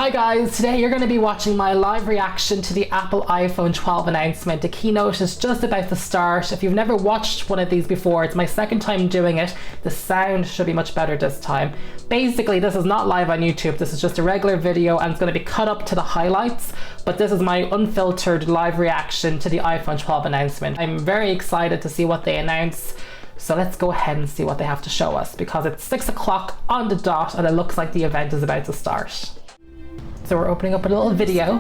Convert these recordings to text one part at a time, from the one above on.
Hi guys, today you're going to be watching my live reaction to the Apple iPhone 12 announcement. The keynote is just about to start. If you've never watched one of these before, it's my second time doing it. The sound should be much better this time. Basically, this is not live on YouTube. This is just a regular video and it's going to be cut up to the highlights. But this is my unfiltered live reaction to the iPhone 12 announcement. I'm very excited to see what they announce. So let's go ahead and see what they have to show us because it's 6 o'clock on the dot and it looks like the event is about to start. So we're opening up a little video.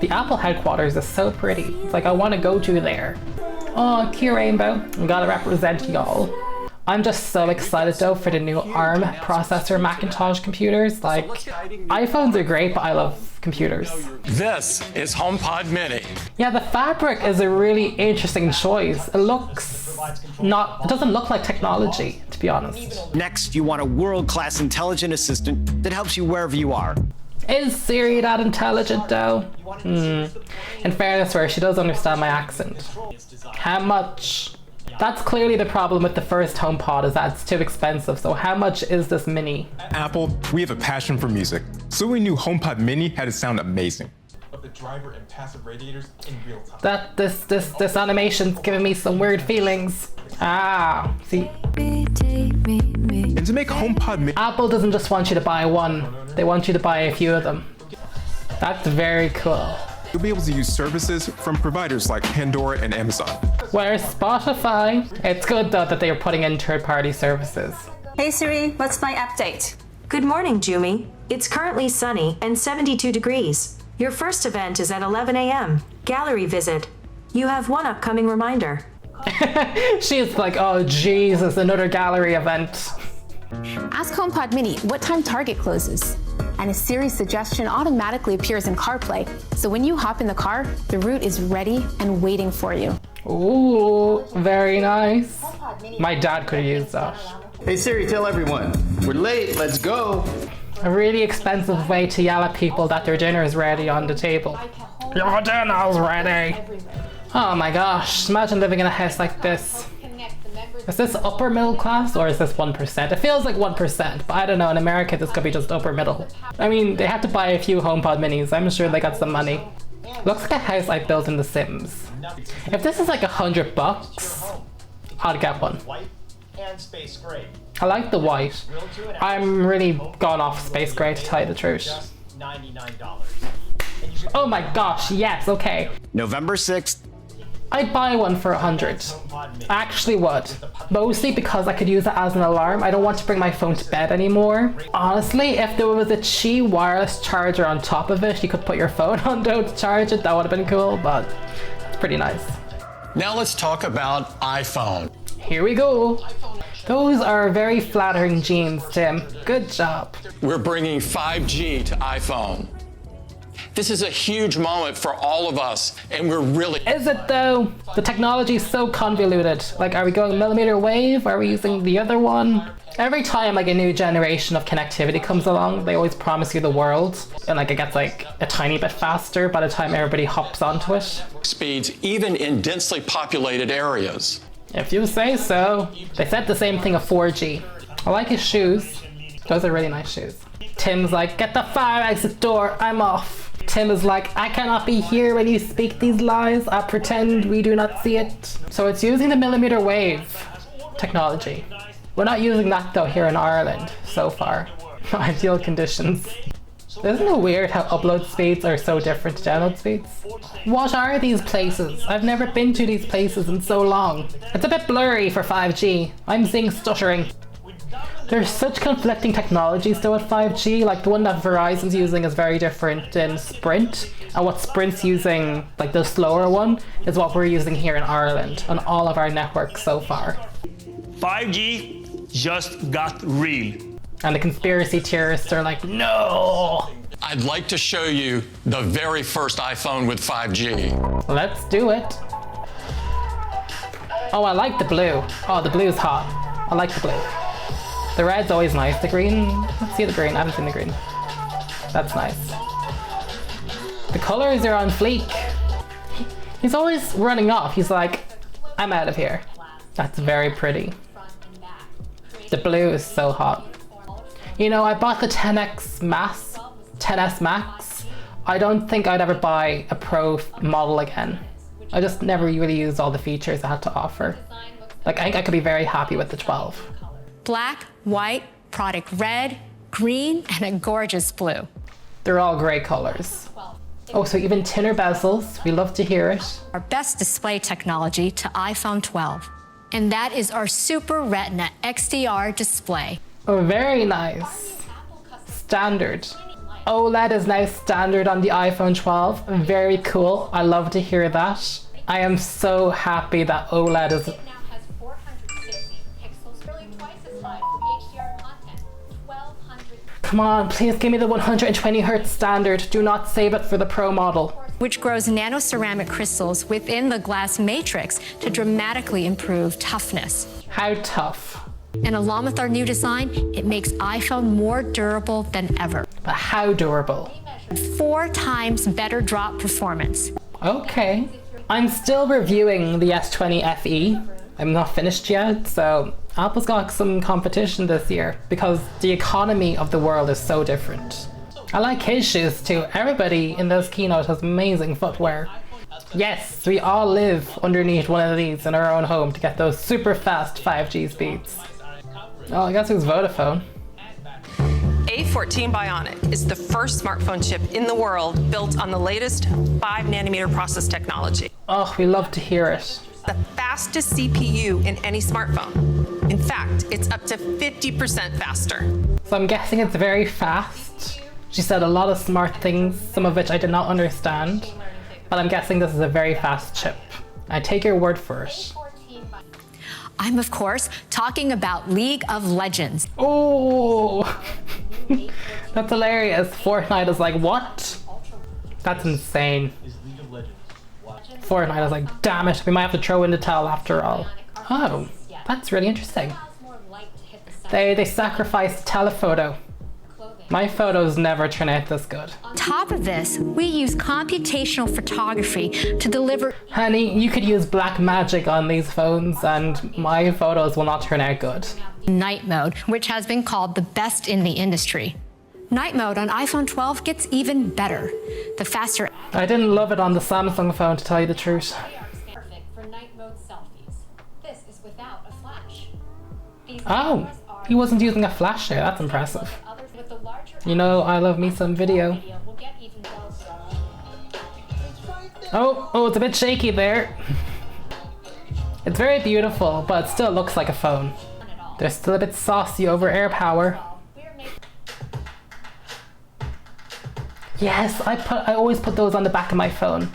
The Apple headquarters is so pretty. It's like I want to go to there. Oh, cute rainbow. We gotta represent y'all. I'm just so excited though for the new ARM processor Macintosh computers. Like, iPhones are great, but I love computers. This is HomePod Mini. Yeah, the fabric is a really interesting choice. It doesn't look like technology, to be honest. Next, you want a world-class intelligent assistant that helps you wherever you are. Is Siri that intelligent though? In fairness to her, she does understand my accent. How much? That's clearly the problem with the first HomePod, is that it's too expensive. So how much is this mini? At Apple, we have a passion for music, so we knew HomePod Mini had to sound amazing. Of the driver and passive radiators in real time. This animation's giving me some weird feelings. See. And to make HomePod Mini, Apple doesn't just want you to buy one, they want you to buy a few of them. That's very cool. you'll be able to use services from providers like Pandora and Amazon. Where's Spotify? It's good though that they are putting in third-party services. Hey Siri, what's my update? Good morning, Jumi. It's currently sunny and 72 degrees. Your first event is at 11 a.m. Gallery visit. You have one upcoming reminder. She's like, oh Jesus, another gallery event. Ask HomePod Mini what time Target closes. And a Siri suggestion automatically appears in CarPlay. So when you hop in the car, the route is ready and waiting for you. Ooh, very nice. My dad could use that. Hey Siri, tell everyone, we're late, let's go. A really expensive way to yell at people that their dinner is ready on the table. Your dinner's ready. Oh my gosh, imagine living in a house like this. Is this upper middle class or is this 1%? It feels like 1%, but I don't know, in America this could be just upper middle. I mean, they had to buy a few HomePod minis, I'm sure they got some money. Looks like a house I built in The Sims. If this is like $100, I'd get one. And space gray. I like the white. I'm really gone off space gray to tell you the truth. $99. Oh my gosh, yes, okay. November 6th. I'd buy one for 100. I actually would. Mostly because I could use it as an alarm. I don't want to bring my phone to bed anymore. Honestly, if there was a Qi wireless charger on top of it, you could put your phone on though to charge it, that would have been cool, but it's pretty nice. Now let's talk about iPhone. Here we go. Those are very flattering jeans, Tim. Good job. We're bringing 5G to iPhone. This is a huge moment for all of us, and we're really... Is it though? The technology is so convoluted. Like, are we going millimeter wave? Are we using the other one? Every time like a new generation of connectivity comes along, they always promise you the world, and like it gets like a tiny bit faster by the time everybody hops onto it. Speeds even in densely populated areas. If you say so. They said the same thing of 4G. I like his shoes. Those are really nice shoes. Tim's like, get the fire exit door, I'm off. Tim is like, I cannot be here when you speak these lies. I pretend we do not see it. So it's using the millimeter wave technology. We're not using that though here in Ireland so far. Ideal conditions. Isn't it weird how upload speeds are so different to download speeds? What are these places? I've never been to these places in so long. It's a bit blurry for 5G. I'm seeing stuttering. There's such conflicting technologies though at 5G, like the one that Verizon's using is very different in Sprint, and what Sprint's using, like the slower one, is what we're using here in Ireland on all of our networks so far. 5G just got real. And the conspiracy theorists are like, no! I'd like to show you the very first iPhone with 5G. Let's do it. Oh, I like the blue. Oh, the blue's hot. I like the blue. The red's always nice. The green, let's see the green. I haven't seen the green. That's nice. The colors are on fleek. He's always running off. He's like, I'm out of here. That's very pretty. The blue is so hot. You know, I bought the 10X Mass XS Max, I don't think I'd ever buy a Pro model again. I just never really used all the features it had to offer. Like, I think I could be very happy with the 12. Black, white, product red, green, and a gorgeous blue. They're all great colors. Oh, so even thinner bezels, we love to hear it. Our best display technology to iPhone 12. And that is our Super Retina XDR display. Oh, very nice. Standard. OLED is now standard on the iPhone 12. Very cool. I love to hear that. I am so happy that OLED is... Come on, please give me the 120 Hz standard. Do not save it for the Pro model. Which grows nanoceramic crystals within the glass matrix to dramatically improve toughness. How tough? And along with our new design, it makes iPhone more durable than ever. But how durable? 4 times better drop performance. Okay. I'm still reviewing the S20 FE. I'm not finished yet, so Apple's got some competition this year because the economy of the world is so different. I like his shoes too. Everybody in this keynote has amazing footwear. Yes, we all live underneath one of these in our own home to get those super fast 5G speeds. Oh, I guess it was Vodafone. A14 Bionic is the first smartphone chip in the world built on the latest 5nm process technology. Oh, we love to hear it. The fastest CPU in any smartphone. In fact, it's up to 50% faster. So I'm guessing it's very fast. She said a lot of smart things, some of which I did not understand, but I'm guessing this is a very fast chip. I take your word for it. I'm, of course, talking about League of Legends. Oh, that's hilarious. Fortnite is like, what? That's insane. Fortnite is like, damn it, we might have to throw in the towel after all. Oh, that's really interesting. They sacrificed telephoto. My photos never turn out this good. On top of this, we use computational photography to deliver... Honey, you could use black magic on these phones and my photos will not turn out good. Night mode, which has been called the best in the industry. Night mode on iPhone 12 gets even better. The faster... I didn't love it on the Samsung phone, to tell you the truth. Perfect for night mode selfies. This is without a flash. Oh, he wasn't using a flash there. That's impressive. You know, I love me some video. Oh, it's a bit shaky there. It's very beautiful, but it still looks like a phone. They're still a bit saucy over AirPower. Yes, I always put those on the back of my phone.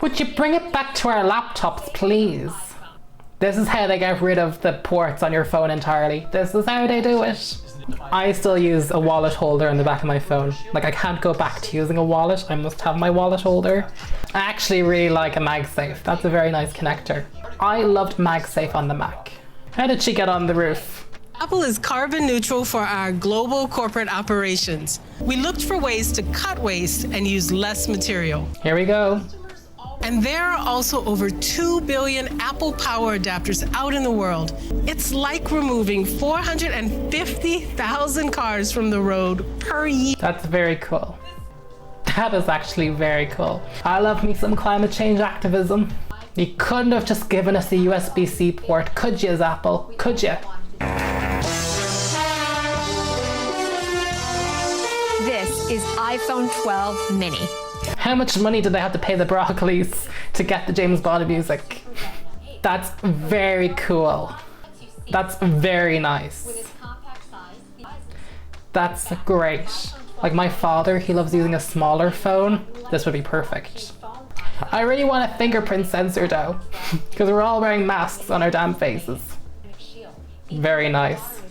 Would you bring it back to our laptops, please? This is how they get rid of the ports on your phone entirely. This is how they do it. I still use a wallet holder in the back of my phone. Like, I can't go back to using a wallet. I must have my wallet holder. I actually really like a MagSafe. That's a very nice connector. I loved MagSafe on the Mac. How did she get on the roof? Apple is carbon neutral for our global corporate operations. We looked for ways to cut waste and use less material. Here we go. And there are also over 2 billion Apple Power adapters out in the world. It's like removing 450,000 cars from the road per year. That's very cool. That is actually very cool. I love me some climate change activism. You couldn't have just given us a USB-C port, could you, Apple? Could you? This is iPhone 12 mini. How much money did they have to pay the Broccolis to get the James Bond music? That's very cool. That's very nice. That's great. Like my father, he loves using a smaller phone. This would be perfect. I really want a fingerprint sensor though, because we're all wearing masks on our damn faces. Very nice.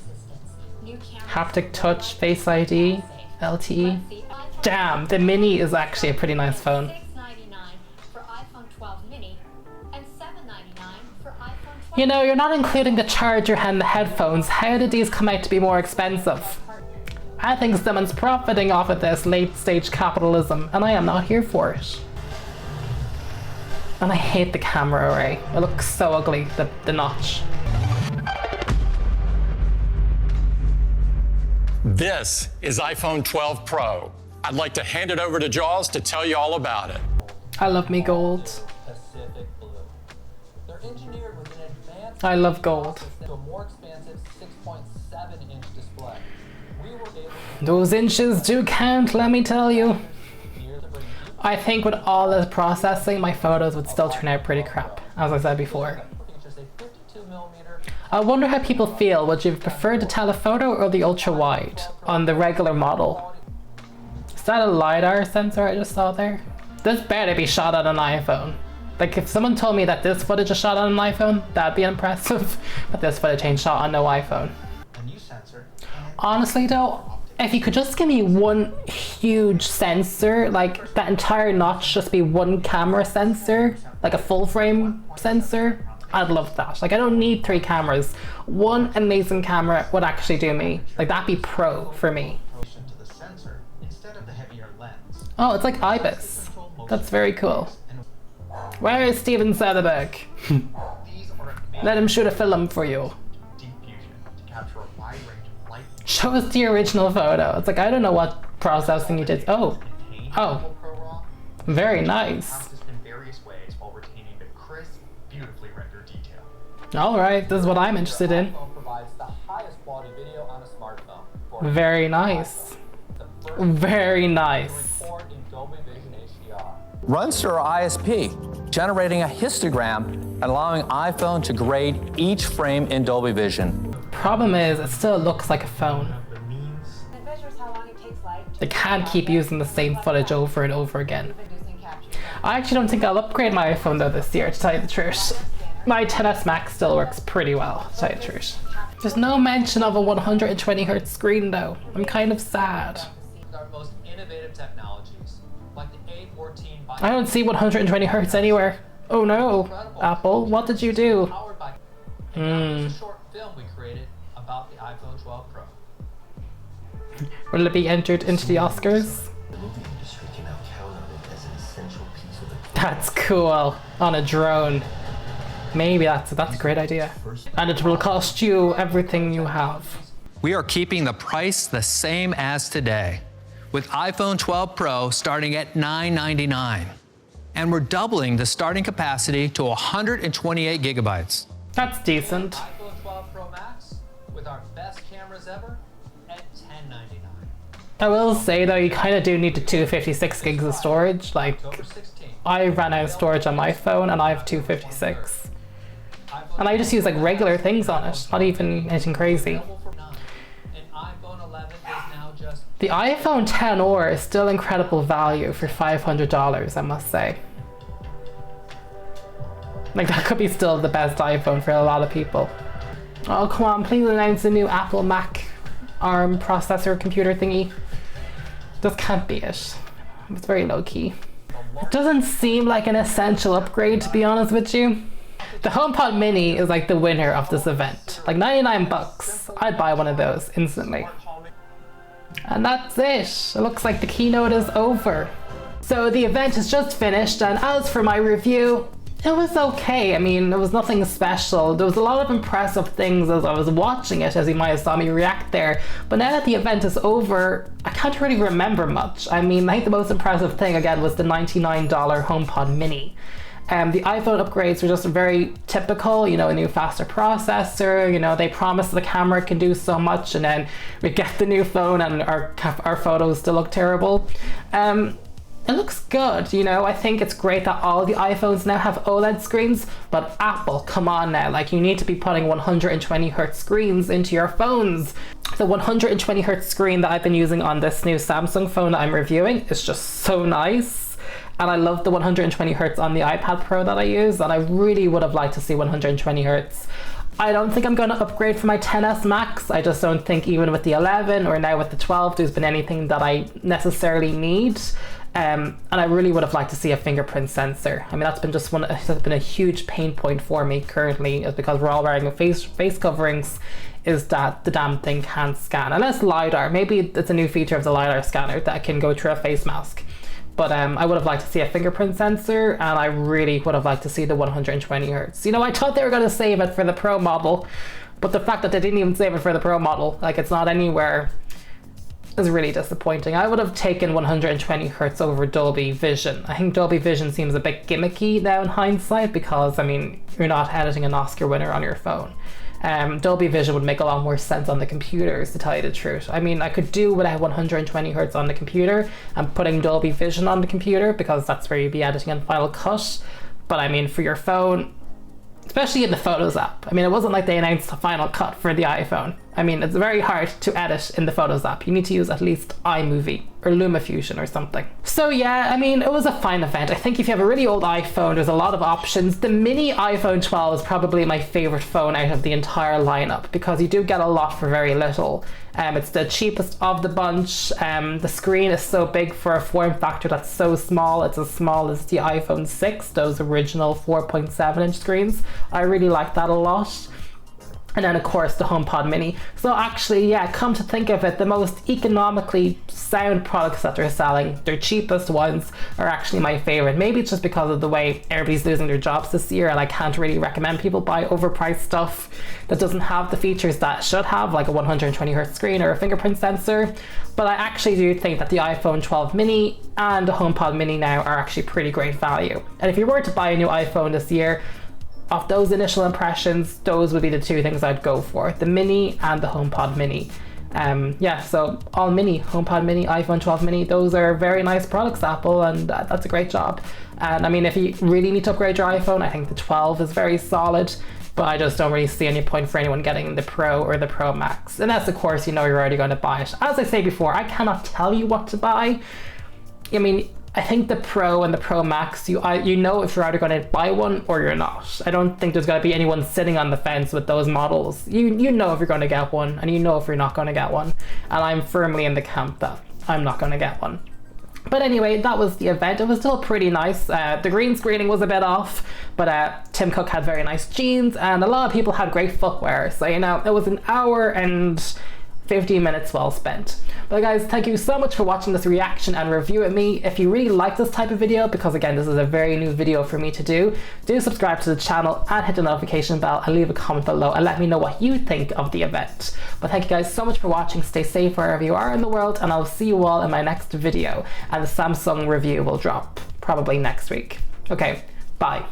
Haptic touch, Face ID, LTE. Damn, the Mini is actually a pretty nice phone. You know, you're not including the charger and the headphones. How did these come out to be more expensive? I think someone's profiting off of this late stage capitalism, and I am not here for it. And I hate the camera array. It looks so ugly, the notch. This is iPhone 12 Pro. I'd like to hand it over to Jaws to tell you all about it. I love me gold. Pacific Blue. They're engineered with an advanced I love gold. to a more expansive 6.7-inch display. We were able to Those inches do count, let me tell you. I think with all this processing, my photos would still turn out pretty crap, as I said before. features a 52mm. I wonder how people feel. Would you prefer the telephoto or the ultra wide on the regular model? Is that a LiDAR sensor I just saw there? This better be shot on an iPhone. Like if someone told me that this footage is shot on an iPhone, that'd be impressive. But this footage ain't shot on no iPhone. A new sensor. Honestly though, if you could just give me one huge sensor, like that entire notch just be one camera sensor, like a full frame sensor, I'd love that. Like I don't need 3 cameras. One amazing camera would actually do me. Like that'd be pro for me. To the sensor instead of the heavier lens. Oh, it's like IBIS. That's very cool. Where is Steven Soderbergh? Let him shoot a film for you. Deep fusion to capture a wide range of light. Show us the original photo. It's like, I don't know what processing you did. Oh, very nice. In various ways while retaining the crisp, beautifully rendered detail. All right, this is what I'm interested in. iPhone provides the highest quality video on a smartphone. Very nice. Very nice. Record in Dolby Vision HDR. Runs through our ISP, generating a histogram and allowing iPhone to grade each frame in Dolby Vision. Problem is, it still looks like a phone. They can't keep using the same footage over and over again. I actually don't think I'll upgrade my iPhone though this year, to tell you the truth. My XS Max still works pretty well, to tell you the truth. There's no mention of a 120Hz screen though. I'm kind of sad. Our most innovative technologies, like the A14 I don't see 120Hz anywhere. Oh no, Apple, what did you do? a short film we created about the iPhone 12 Pro. Will it be entered into the Oscars? That's cool. On a drone. Maybe that's a great idea. And it will cost you everything you have. We are keeping the price the same as today, with iPhone 12 Pro starting at $999. And we're doubling the starting capacity to 128 gigabytes. That's decent. iPhone 12 Pro Max with our best cameras ever at $1099. I will say though, you kind of do need the 256 gigs of storage. Like, I ran out of storage on my phone and I have 256. And I just use like regular things on it, not even anything crazy. The iPhone XR is still incredible value for $500, I must say. Like that could be still the best iPhone for a lot of people. Oh come on, please announce a new Apple Mac ARM processor computer thingy. This can't be it. It's very low key. It doesn't seem like an essential upgrade, to be honest with you. The HomePod Mini is like the winner of this event. Like 99 bucks. I'd buy one of those instantly. And that's it. It looks like the keynote is over. So the event is just finished, and as for my review, it was okay. I mean, there was nothing special. There was a lot of impressive things as I was watching it, as you might have saw me react there. But now that the event is over, I can't really remember much. I mean, I think the most impressive thing, again, was the $99 HomePod Mini. The iPhone upgrades were just very typical, you know, a new faster processor, you know, they promised the camera can do so much, and then we get the new phone and our photos still look terrible. It looks good, you know. I think it's great that all the iPhones now have OLED screens, but Apple, come on now, like you need to be putting 120Hz screens into your phones. The 120Hz screen that I've been using on this new Samsung phone that I'm reviewing is just so nice. And I love the 120Hz on the iPad Pro that I use, and I really would have liked to see 120Hz. I don't think I'm going to upgrade for my XS Max. I just don't think even with the 11 or now with the 12 there's been anything that I necessarily need. And I really would have liked to see a fingerprint sensor. I mean, that's been a huge pain point for me currently, is because we're all wearing face coverings, is that the damn thing can't scan. Unless LiDAR, maybe it's a new feature of the LiDAR scanner that can go through a face mask. But I would have liked to see a fingerprint sensor, and I really would have liked to see the 120 Hz. You know, I thought they were going to save it for the Pro model, but the fact that they didn't even save it for the Pro model, like it's not anywhere, is really disappointing. I would have taken 120 Hz over Dolby Vision. I think Dolby Vision seems a bit gimmicky now in hindsight, because, I mean, you're not editing an Oscar winner on your phone. Dolby Vision would make a lot more sense on the computers, to tell you the truth. I mean, I could do without 120 Hz on the computer and putting Dolby Vision on the computer, because that's where you'd be editing in Final Cut. But I mean, for your phone, especially in the Photos app, I mean, it wasn't like they announced a Final Cut for the iPhone. I mean, it's very hard to edit in the Photos app. You need to use at least iMovie or LumaFusion or something. So yeah, I mean, it was a fine event. I think if you have a really old iPhone, there's a lot of options. The mini iPhone 12 is probably my favorite phone out of the entire lineup, because you do get a lot for very little. It's the cheapest of the bunch. The screen is so big for a form factor that's so small. It's as small as the iPhone 6, those original 4.7 inch screens. I really like that a lot. And then of course the HomePod Mini. So actually, yeah, come to think of it, the most economically sound products that they're selling, their cheapest ones, are actually my favorite. Maybe it's just because of the way everybody's losing their jobs this year, and I can't really recommend people buy overpriced stuff that doesn't have the features that should have, like a 120 Hz screen or a fingerprint sensor. But I actually do think that the iPhone 12 mini and the HomePod Mini now are actually pretty great value. And if you were to buy a new iPhone this year, of those initial impressions, those would be the two things I'd go for, the Mini and the HomePod Mini. Yeah, so all Mini, HomePod Mini, iPhone 12 Mini, those are very nice products, Apple, and that's a great job. And I mean, if you really need to upgrade your iPhone, I think the 12 is very solid, but I just don't really see any point for anyone getting the Pro or the Pro Max. Unless, of course, you know you're already going to buy it. As I say before, I cannot tell you what to buy. I mean, I think the Pro and the Pro Max, you know if you're either going to buy one or you're not. I don't think there's going to be anyone sitting on the fence with those models. You know if you're going to get one, and you know if you're not going to get one. And I'm firmly in the camp that I'm not going to get one. But anyway, that was the event. It was still pretty nice. The green screening was a bit off, but Tim Cook had very nice jeans, and a lot of people had great footwear. So, you know, it was an hour and 15 minutes well spent. But guys, thank you so much for watching this reaction and review of me. If you really like this type of video, because again, this is a very new video for me to do subscribe to the channel and hit the notification bell and leave a comment below and let me know what you think of the event. But thank you guys so much for watching. Stay safe wherever you are in the world, and I'll see you all in my next video. And the Samsung review will drop probably next week. Okay, bye.